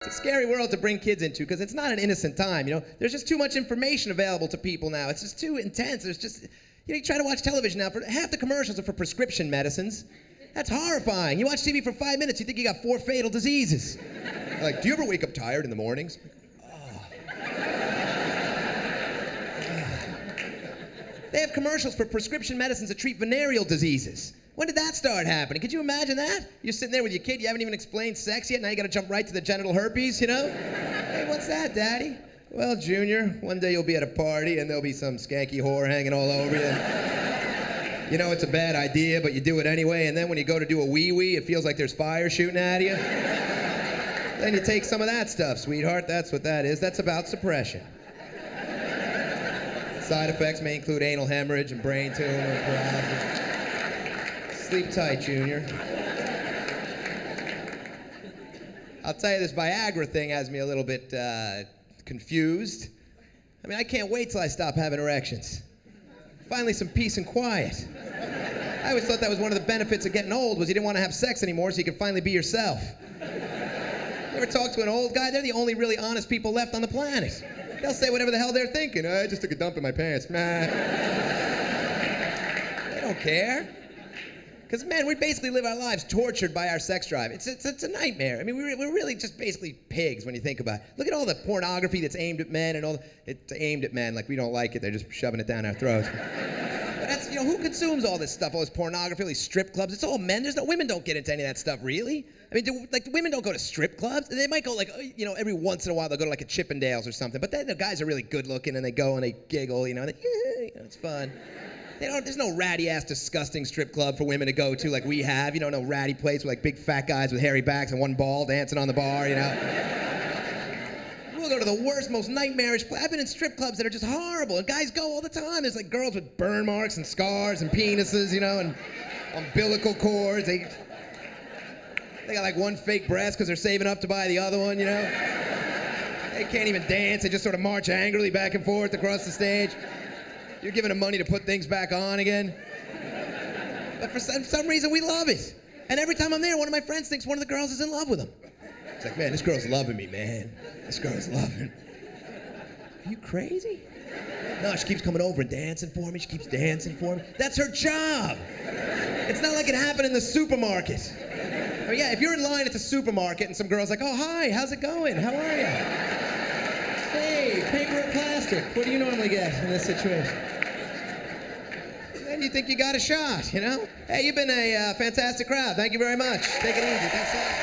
It's a scary world to bring kids into because it's not an innocent time, you know? There's just too much information available to people now. It's just too intense. There's just, you try to watch television now, for half the commercials are for prescription medicines. That's horrifying. You watch TV for 5 minutes, you think you got 4 fatal diseases. Like, do you ever wake up tired in the mornings? They have commercials for prescription medicines that treat venereal diseases. When did that start happening? Could you imagine that? You're sitting there with your kid, you haven't even explained sex yet, now you gotta jump right to the genital herpes, you know? Hey, what's that, Daddy? Well, Junior, one day you'll be at a party and there'll be some skanky whore hanging all over you. You know it's a bad idea, but you do it anyway, and then when you go to do a wee-wee, it feels like there's fire shooting at you. Then you take some of that stuff, sweetheart. That's what that is. That's about suppression. Side effects may include anal hemorrhage and brain tumor and paralysis. Sleep tight, Junior. I'll tell you, this Viagra thing has me a little bit confused. I mean, I can't wait till I stop having erections. Finally, some peace and quiet. I always thought that was one of the benefits of getting old, was you didn't want to have sex anymore so you could finally be yourself. You ever talk to an old guy? They're the only really honest people left on the planet. They'll say whatever the hell they're thinking. I just took a dump in my pants. Nah. They don't care. Because, man, we basically live our lives tortured by our sex drive. It's a nightmare. I mean, we're really just basically pigs when you think about it. Look at all the pornography that's aimed at men and all it's aimed at men. Like, we don't like it. They're just shoving it down our throats. But that's, you know, who consumes all this stuff, all this pornography, all these strip clubs? It's all men. Women don't get into any of that stuff, really. I mean, women don't go to strip clubs. They might go, like, you know, every once in a while they'll go to, like, a Chippendales or something. But then the guys are really good looking and they go and they giggle, you know, and it's fun. There's no ratty-ass, disgusting strip club for women to go to like we have. You know, no ratty place with like big fat guys with hairy backs and one ball dancing on the bar, you know. We'll go to the worst, most nightmarish place. I've been in strip clubs that are just horrible, and guys go all the time. There's like girls with burn marks and scars and penises, you know, and umbilical cords. They got like one fake breast because they're saving up to buy the other one, you know. They can't even dance. They just sort of march angrily back and forth across the stage. You're giving them money to put things back on again. But for some reason, we love it. And every time I'm there, one of my friends thinks one of the girls is in love with him. It's like, man, this girl's loving me, man. This girl's loving. Are you crazy? No, she keeps coming over and dancing for me. She keeps dancing for me. That's her job. It's not like it happened in the supermarket. I mean, yeah, if you're in line at the supermarket and some girl's like, oh, hi, how's it going? How are you? Hey, paper or plastic? What do you normally get in this situation? Then you think you got a shot, you know? Hey, you've been a fantastic crowd. Thank you very much. Take it easy. Thanks a lot.